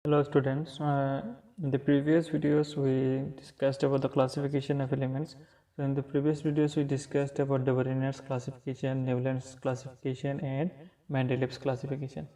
Hello students, in the previous videos we discussed about the classification of elements. So in the previous videos we discussed about the Bernoulli's classification, Newland's classification and Mendeleev's classification.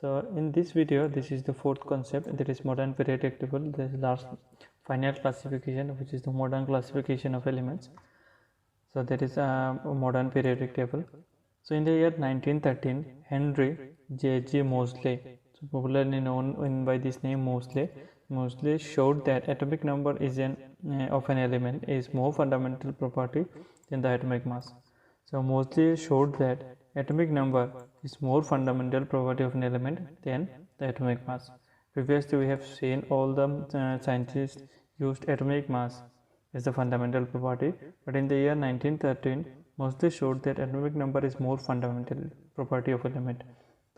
So in this video, this is the fourth concept, that is modern periodic table. The last final classification, which is the modern classification of elements. So that is a modern periodic table. So in the year 1913, Henry J.G. Moseley, so popularly known by this name Moseley showed that atomic number is of an element is more fundamental property than the atomic mass. So Moseley showed that atomic number is more fundamental property of an element than the atomic mass. Previously we have seen all the scientists used atomic mass as the fundamental property, but in the year 1913 Moseley showed that atomic number is more fundamental property of element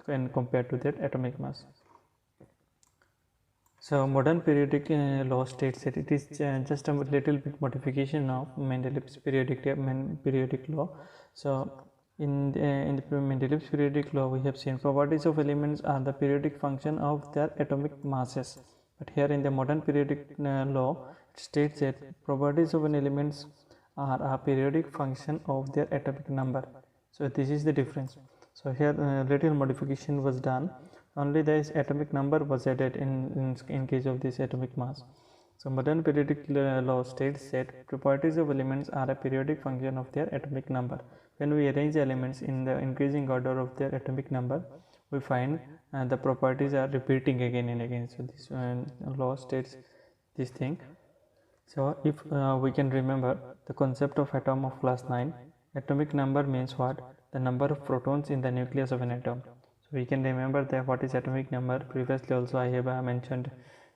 when compared to that atomic mass. So modern periodic law states that it is just a little bit modification of Mendeleev's periodic law. So in the Mendeleev's periodic law we have seen properties of elements are the periodic function of their atomic masses, but here in the modern periodic law it states that properties of an elements are a periodic function of their atomic number. So this is the difference. So here little modification was done. Only this atomic number was added in case of this atomic mass. So modern periodic law states that properties of elements are a periodic function of their atomic number. When we arrange elements in the increasing order of their atomic number, we find the properties are repeating again and again. So this law states this thing. So if we can remember the concept of atom of class 9, atomic number means what? The number of protons in the nucleus of an atom. So we can remember that what is atomic number. Previously also I have mentioned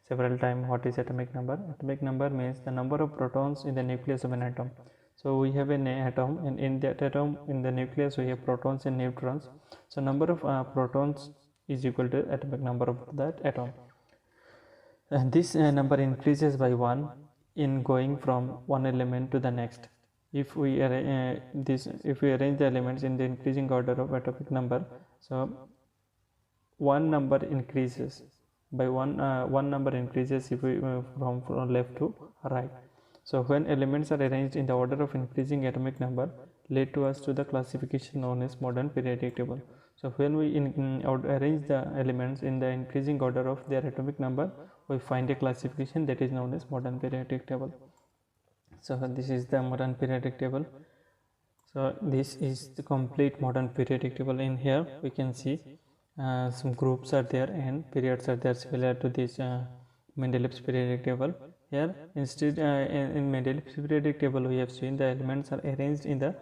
several times what is atomic number. Atomic number means the number of protons in the nucleus of an atom. So we have an atom, and in that atom in the nucleus we have protons and neutrons. So number of protons is equal to atomic number of that atom. And this number increases by 1 in going from one element to the next. If we arrange the elements in the increasing order of atomic number, so one number increases by one number increases if we from left to right. So when elements are arranged in the order of increasing atomic number, lead to us to the classification known as modern periodic table. So when we arrange the elements in the increasing order of their atomic number, we find a classification that is known as modern periodic table. So this is the modern periodic table. So this is the complete modern periodic table. In here we can see some groups are there and periods are there similar to this Mendeleev's periodic table. Here instead in Mendeleev's periodic table we have seen the elements are arranged in the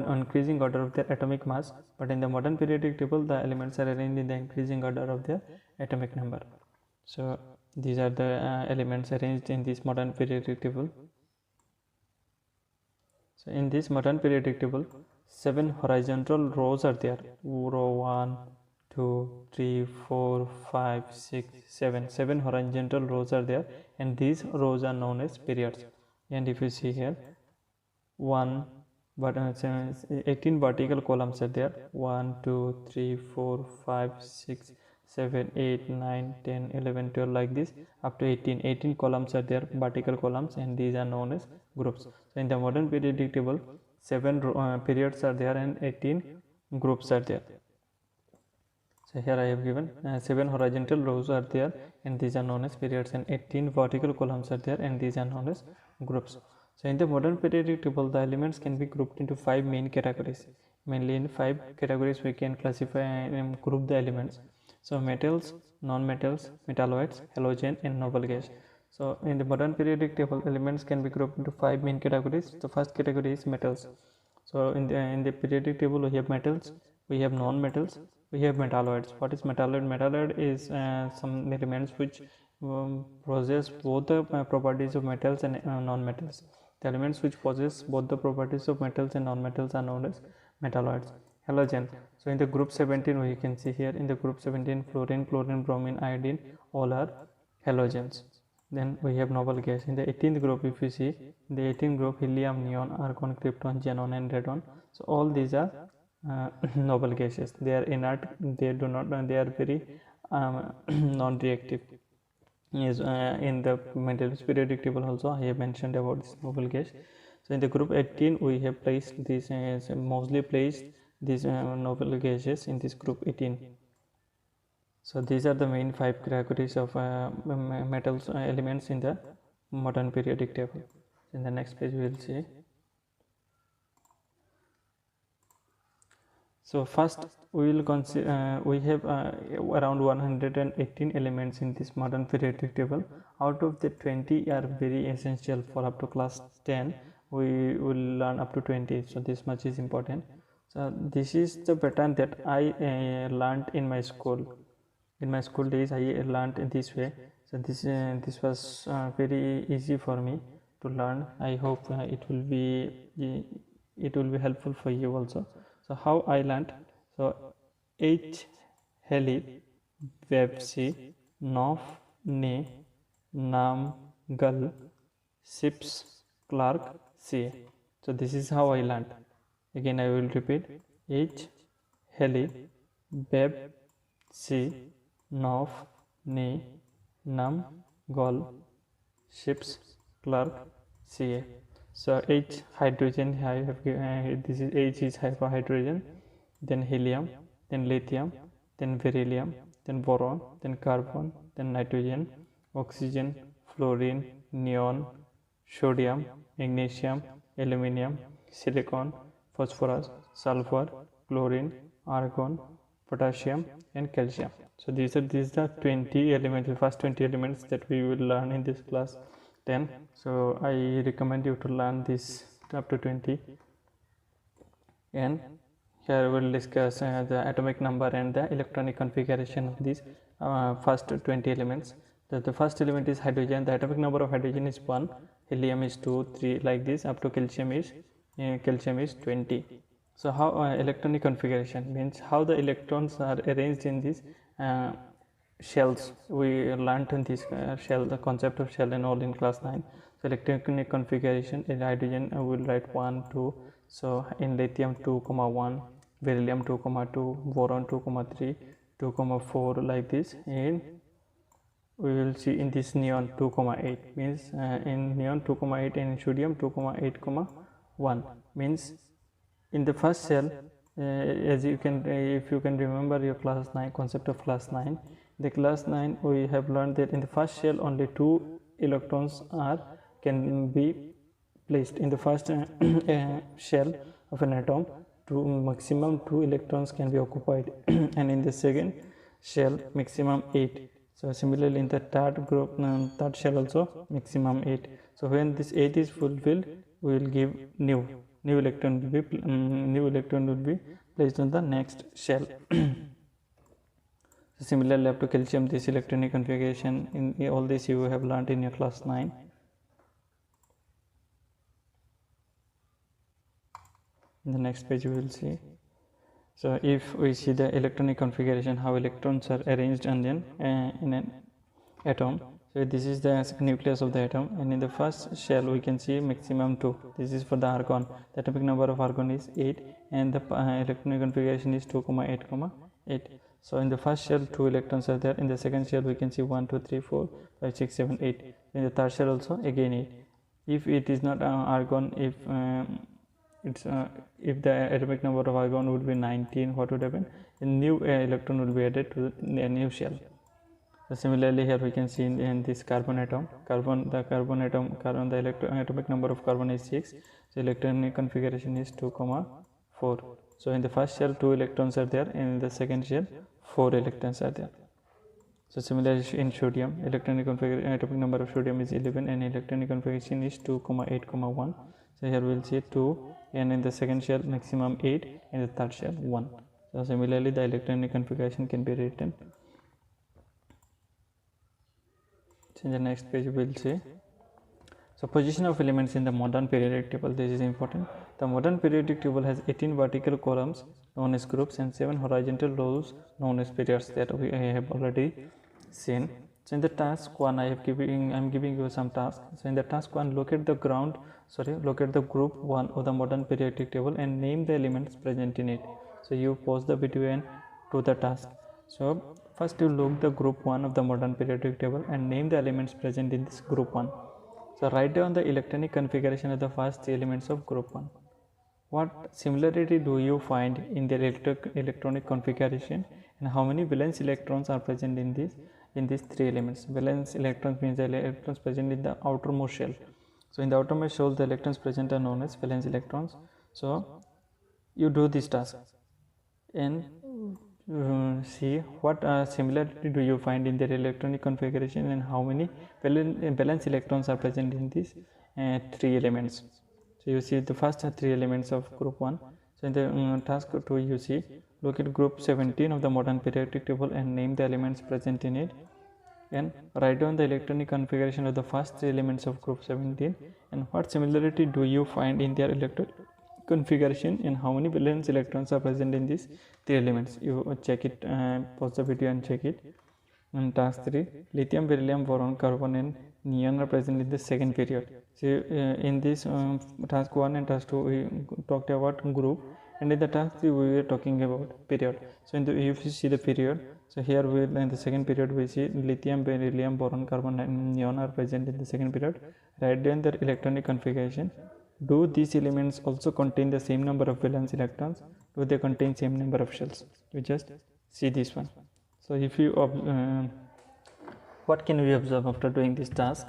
increasing order of their atomic mass, but in the modern periodic table the elements are arranged in the increasing order of their atomic number. So these are the elements arranged in this modern periodic table. So in this modern periodic table 7 horizontal rows are there. Row 1, 2, 3, 4, 5, 6, 7. 7 horizontal rows are there, and these rows are known as periods. And if you see here, 18 vertical columns are there. 1, 2, 3, 4, 5, 6, 7, 8, 9, 10, 11, 12 like this up to 18 columns are there, vertical columns, and these are known as groups. So in the modern periodic table 7 periods are there and 18 groups are there. So here I have given 7 horizontal rows are there and these are known as periods, and 18 vertical columns are there and these are known as groups. So in the modern periodic table the elements can be grouped into 5 main categories. Mainly in 5 categories we can classify and group the elements. So metals, non-metals, metalloids, halogen and noble gas. So in the modern periodic table elements can be grouped into 5 main categories. The first category is metals. So in the periodic table we have metals, we have non-metals, we have metalloids. What is metalloid? Metalloid is some elements which possess both the properties of metals and non-metals. The elements which possess both the properties of metals and non-metals are known as metalloids. Halogen. So in the group 17 we can see here in the group 17 fluorine, chlorine, bromine, iodine all are halogens. Then we have noble gas. In the 18th group if you see, in the 18th group helium, neon, argon, krypton, xenon and radon. So all these are noble gases. They are inert, they are very non-reactive. is in the Mendeleev's periodic table also I have mentioned about this noble gas. So in the group 18 we have placed these mostly placed these noble gases in this group 18. So these are the main 5 categories of metals elements in the modern periodic table. In the next page we will see. So first we will consider we have around 118 elements in this modern periodic table. Out of the 20 are very essential for up to class 10. We will learn up to 20. So this much is important. So this is the pattern that I learned in my school. In my school days I learned in this way. So this was very easy for me to learn. I hope it will be helpful for you also. So how I learned? So H heli Websi Nof Ne Nam Gal Sips Clark C. So this is how I learned. Again I will repeat. H heli Web C Nof Ne Nam Gol Ships Clark Ca. So H hydrogen, I have this is H is hyperhydrogen, then helium, then lithium, then beryllium, then boron, then carbon, then nitrogen, oxygen, fluorine, neon, sodium, magnesium, aluminium, silicon, phosphorus, sulfur, chlorine, argon, potassium, and calcium. So these are the 20 elements, the first 20 elements that we will learn in this class 10. So I recommend you to learn this up to 20. And here we will discuss the atomic number and the electronic configuration of these first 20 elements. The first element is hydrogen. The atomic number of hydrogen is 1, helium is 2, 3, like this up to calcium is 20. So how electronic configuration means how the electrons are arranged in these shells. We learned in this shell, the concept of shell and all in class 9. So electronic configuration in hydrogen we will write 1, 2. So in lithium 2,1, beryllium 2,2, boron 2,3, 2,4, like this. And we will see in this neon 2,8 means in neon 2,8 and in sodium 2,8,1 means in the first cell as you can if you can remember your class 9 concept of class 9. The class 9 we have learned that in the first shell only 2 electrons can be placed in the first shell of an atom. Maximum 2 electrons can be occupied and in the second shell maximum 8. So similarly in the third group third shell also maximum 8. So when this 8 is fulfilled we will give new electron will be placed on the next shell. So similarly up to calcium, this electronic configuration in all this you have learned in your class 9. In the next page we will see. So if we see the electronic configuration, how electrons are arranged and then in an atom. So this is the nucleus of the atom, and in the first shell we can see maximum 2. This is for the argon. The atomic number of argon is 8 and the electronic configuration is 2,8,8. So in the first shell 2 electrons are there. In the second shell we can see 1, 2, 3, 4, 5, 6, 7, 8. In the third shell also again 8. If it is not argon, if the atomic number of argon would be 19, what would happen? A new electron will be added to the new shell. So similarly here we can see in this carbon atom, the atomic number of carbon is 6. So electronic configuration is 2,4. So in the first shell 2 electrons are there, and in the second shell 4 electrons are there. So similarly in sodium, atomic number of sodium is 11 and electronic configuration is 2,8,1. So here we will see 2, and in the second shell maximum 8, and the third shell 1. So similarly the electronic configuration can be written. So in the next page we will see. So position of elements in the modern periodic table, this is important. The modern periodic table has 18 vertical columns known as groups and 7 horizontal rows known as periods that we have already seen. So in the task 1 I am giving you some tasks. So in the task 1, locate the group 1 of the modern periodic table and name the elements present in it. So you pause the video and do the task. So First you look the group 1 of the modern periodic table and name the elements present in this group 1. So write down the electronic configuration of the first 3 elements of group 1. What similarity do you find in the electronic configuration, and how many valence electrons are present in these 3 elements? Valence electrons means the electrons present in the outermost shell. So in the outermost shell, the electrons present are known as valence electrons. So you do this task and see what similarity do you find in their electronic configuration, and how many valence electrons are present in these 3 elements. So you see the first 3 elements of group 1. So in the task 2, you see look at group 17 of the modern periodic table and name the elements present in it, and write down the electronic configuration of the first 3 elements of group 17, and what similarity do you find in their electronic configuration, and how many valence electrons are present in these 3 elements. You check it, pause the video and check it. And task 3, lithium, beryllium, boron, carbon and neon are present in the second period. So in this task 1 and task 2 we talked about group, and in the task 3 we were talking about period. So if you see the period, so here we in the second period we see lithium, beryllium, boron, carbon and neon are present in the second period. Write down their electronic configuration. Do these elements also contain the same number of valence electrons? Do they contain same number of shells? You just see this one. So if you what can we observe after doing this task?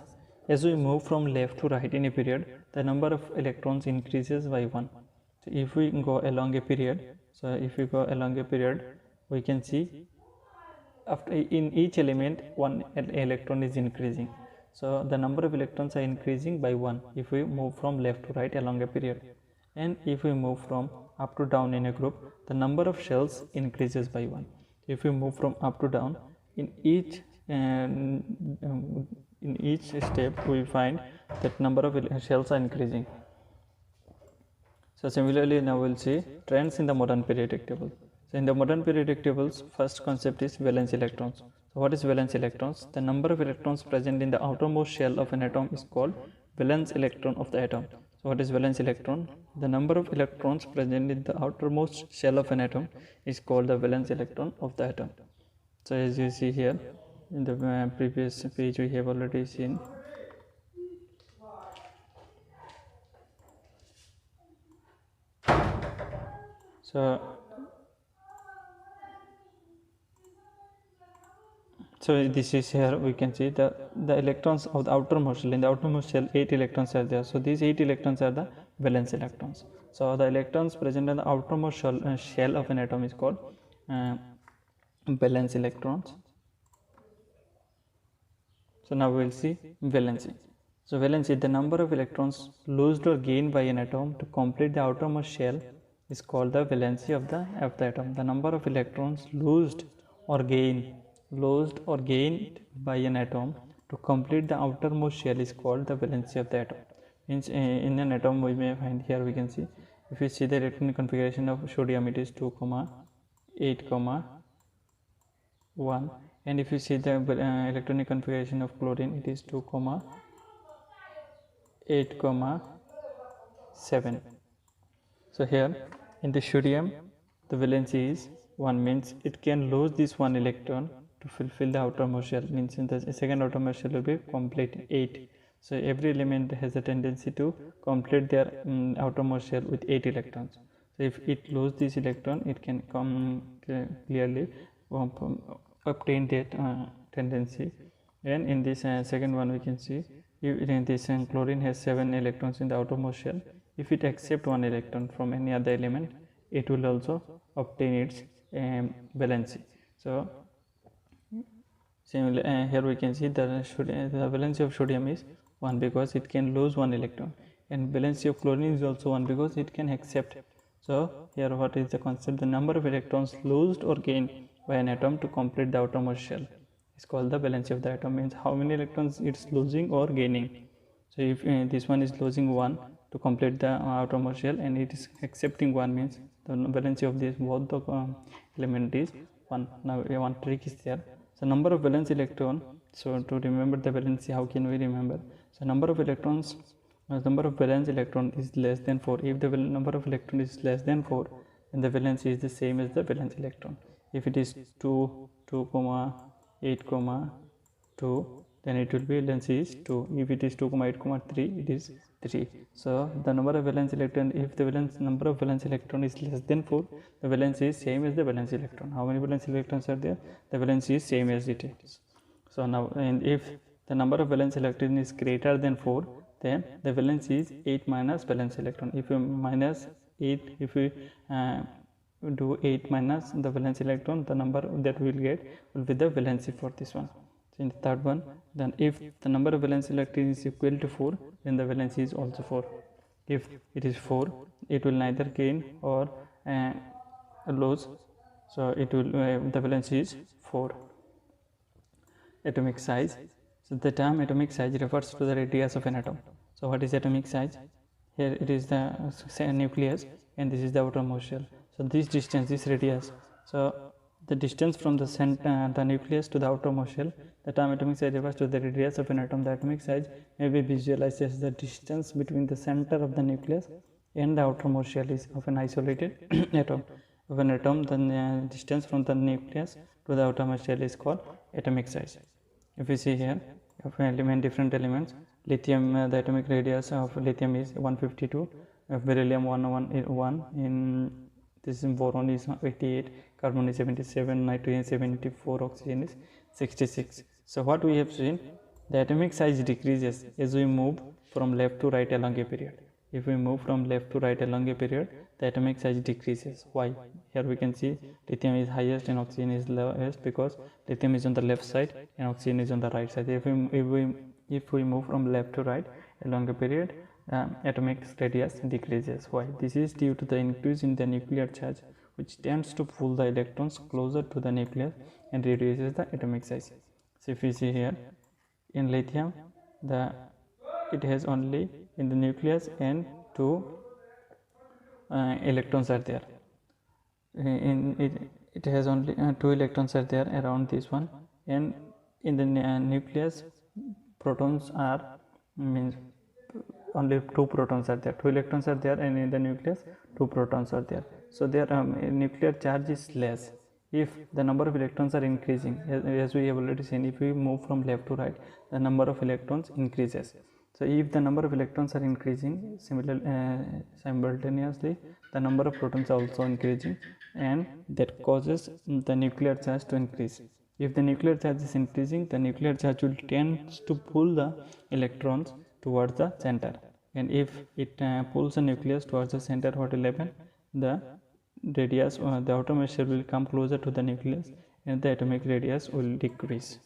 As we move from left to right in a period, the number of electrons increases by 1. So if we go along a period, we can see after in each element 1 electron is increasing. So the number of electrons are increasing by 1 if we move from left to right along a period. And if we move from up to down in a group, the number of shells increases by 1. If we move from up to down, in each step we find that number of shells are increasing. So similarly, now we'll see trends in the modern periodic table. So in the modern periodic tables, first concept is valence electrons. So what is valence electrons? The number of electrons present in the outermost shell of an atom is called valence electron of the atom. So what is valence electron? The number of electrons present in the outermost shell of an atom is called the valence electron of the atom. So as you see here in the previous page, we have already seen. So this is here we can see the electrons of the outermost shell. In the outermost shell 8 electrons are there. So these 8 electrons are the valence electrons. So the electrons present in the outermost shell of an atom is called valence electrons. So now we will see valency. So valency, the number of electrons lost or gained by an atom to complete the outermost shell is called the valency of the atom. The number of electrons lost or gained by an atom to complete the outermost shell is called the valency of the atom. Means in an atom we may find here, we can see, if we see the electronic configuration of sodium, it is 2, 8, 1, and if you see the electronic configuration of chlorine, it is 2, 8, 7. So here in the sodium the valency is 1, means it can lose this 1 electron to fulfill the outermost shell, means in the second outermost shell will be complete 8. So every element has a tendency to complete their outermost shell with 8 electrons. So if it loses this electron, it can clearly obtain that tendency. And in this second one, we can see if this chlorine has 7 electrons in the outermost shell. If it accepts 1 electron from any other element, it will also obtain its valency. So similarly, here we can see the valency of sodium is 1 because it can lose 1 electron, and valency of chlorine is also 1 because it can accept. So here what is the concept? The number of electrons lost or gained by an atom to complete the outermost shell is called the valency of the atom, means how many electrons it's losing or gaining. So if this one is losing 1 to complete the outermost shell and it is accepting 1, means the valency of this both the element is 1. Now one trick is there. So number of valence electron, so to remember the valency, how can we remember? So number of valence electron is less than 4. If the number of electron is less than 4, then the valency is the same as the valence electron. If it is 2, 2, 8, 2, then it will be valence is 2. If it is 2, 8, 3, it is 3. So the number of valence electron, if the number of valence electron is less than 4, the valence is same as the valence electron. How many valence electrons are there? The valence is same as it is. So now, and if the number of valence electron is greater than 4, then the valence is 8 minus valence electron. If you minus 8, if we do 8 minus the valence electron, the number that we will get will be the valency for this one. So in the third one, then if the number of valence electrons is equal to 4, then the valency is also 4. If it is 4, it will neither gain or lose, so it will the valency is 4. Atomic size. So the term atomic size refers to the radius of an atom. So what is atomic size? Here it is the nucleus, and this is the outermost shell. So this distance is radius. So the distance from the center, the nucleus to the outermost shell, the term atomic size refers to the radius of an atom. The atomic size may be visualized as the distance between the center of the nucleus and the outermost shell is of an isolated atom. Of an atom, the distance from the nucleus to the outermost shell is called atomic size. If you see here, of different elements, lithium, the atomic radius of lithium is 152, beryllium 101, in this is boron is 88, carbon is 77, nitrogen 74, oxygen is 66. So what we have seen, the atomic size decreases as we move from left to right along a period. If we move from left to right along a period, the atomic size decreases. Why? Here we can see lithium is highest and oxygen is lowest, because lithium is on the left side and oxygen is on the right side. If we move from left to right along a period, atomic radius decreases. Why? This is due to the increase in the nuclear charge, which tends to pull the electrons closer to the nucleus and reduces the atomic size. So if you see here, in lithium, it has only in the nucleus and 2 electrons are there. It has only 2 electrons are there around this one, and in the nucleus protons are, means only 2 protons are there. 2 electrons are there, and in the nucleus 2 protons are there. So their nuclear charge is less. If the number of electrons are increasing, as we have already seen, if we move from left to right, the number of electrons increases. So if the number of electrons are increasing, simultaneously the number of protons are also increasing, and that causes the nuclear charge to increase. If the nuclear charge is increasing, the nuclear charge will tend to pull the electrons towards the center, and if it pulls the nucleus towards the center, what will happen? The radius or the outermost shell will come closer to the nucleus, and the atomic radius will decrease.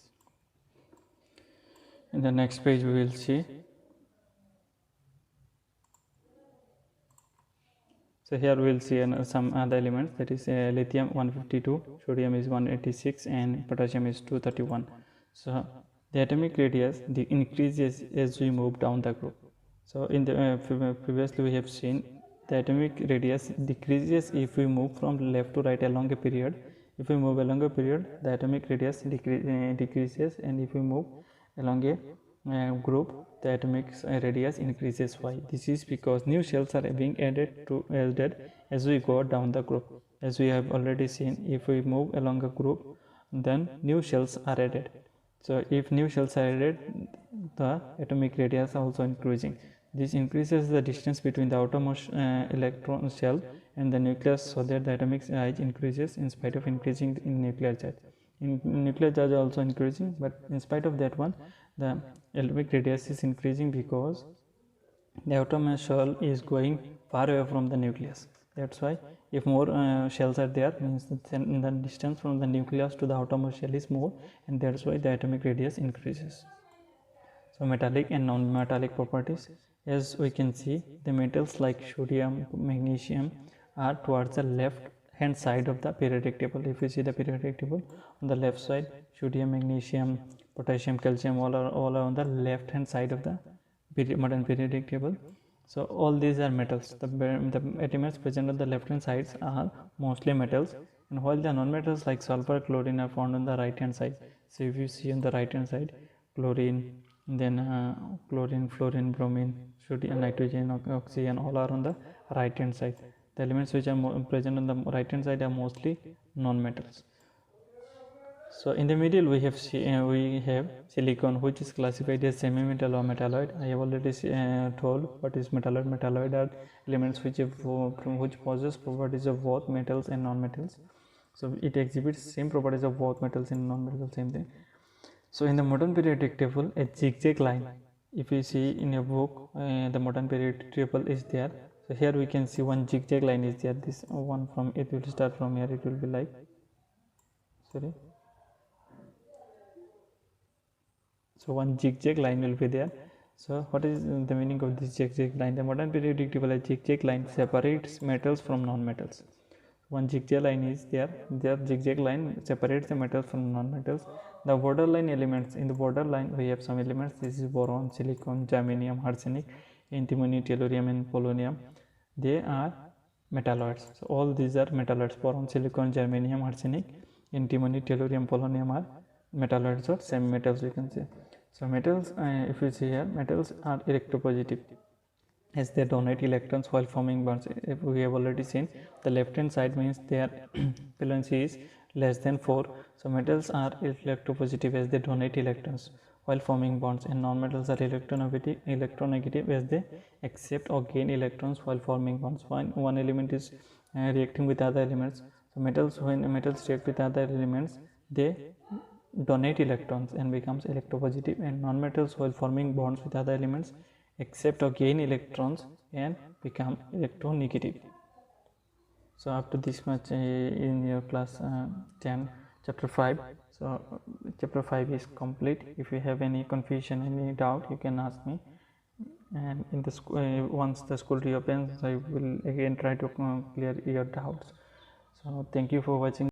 In the next page we will see. So here we will see some other elements, that is lithium 152, sodium is 186, and potassium is 231. So the atomic radius increases as we move down the group. So in the previously we have seen the atomic radius decreases if we move from left to right along a period. If we move along a period, the atomic radius decreases, and if we move along a group, the atomic radius increases. Why? This is because new shells are being added to as we go down the group. As we have already seen, if we move along a group, then new shells are added. So if new shells are added, the atomic radius also increasing. This increases the distance between the outermost electron shell and the nucleus, so that the atomic size increases in spite of increasing in nuclear charge. Nuclear charge also increasing, but in spite of that one, the atomic radius is increasing because the outermost shell is going far away from the nucleus. That's why if more shells are there, means the distance from the nucleus to the outermost shell is more, and that's why the atomic radius increases. So metallic and non-metallic properties. As we can see, the metals like sodium, magnesium are towards the left hand side of the periodic table. If you see the periodic table, on the left side, sodium, magnesium, potassium, calcium, all are on the left hand side of the modern periodic table. So all these are metals. The elements present on the left hand sides are mostly metals, and while the non-metals like sulfur, chlorine are found on the right hand side. So if you see on the right hand side, chlorine, then chlorine, fluorine, bromine, sodium, nitrogen, oxygen, all are on the right hand side. The elements which are present on the right hand side are mostly non-metals. So in the middle we have silicon, which is classified as semi-metal or metalloid. I have already told what is metalloid. Metalloid are elements which possess properties of both metals and non-metals. So it exhibits same properties of both metals and non-metals, same thing. So in the modern periodic table, a zigzag line, if you see in a book, the modern periodic table is there. So here we can see one zigzag line is there. This one from it will start from here. It will be like, sorry. So one zigzag line will be there. So what is the meaning of this zigzag line? The modern periodic table, a zigzag line separates metals from non-metals. One zigzag line is there. Their zigzag line separates the metals from non-metals. The borderline elements, in the borderline we have some elements. This is boron, silicon, germanium, arsenic, antimony, tellurium and polonium. They are metalloids. So all these are metalloids. Boron, silicon, germanium, arsenic, antimony, tellurium, polonium are metalloids or semi metals, we can say. So metals, if you see here, metals are electropositive as they donate electrons while forming bonds. If we have already seen, the left hand side means their valency is less than 4. So metals are electropositive as they donate electrons while forming bonds, and non-metals are electronegative as they accept or gain electrons while forming bonds. When one element is reacting with other elements, so when metals react with other elements, they donate electrons and becomes electropositive, and non-metals while forming bonds with other elements accept or gain electrons and become electronegative. So up to this much in your class 10 chapter 5. So chapter 5 is complete. If you have any confusion, any doubt, you can ask me, and in the once the school reopens, I will again try to clear your doubts. So thank you for watching.